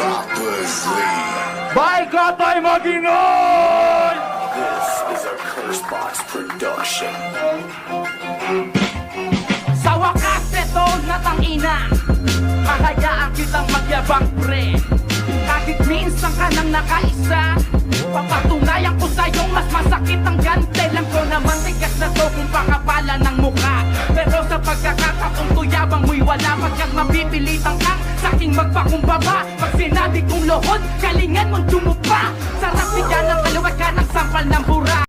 Rapazly. Bay Katay Magingay! This is a Cursebox production. Sa wakas eto na tangina, hahayaan kitang magyabang pre. Kahit minsan ka nang nakaisa, papatunayan ko sa'yong mas masakit ang gante. Lang ko naman tigas na to kung pakapala ng mukha. Pero sa pagkakataong tuyabang mo'y wala. Pagkat mapipilitan kang sa'king magpakumbaba. Pag sinabi kong lohod, galingan mong tumupa. Sarap bigyan ng kaliwat ka ng sampal ng bura.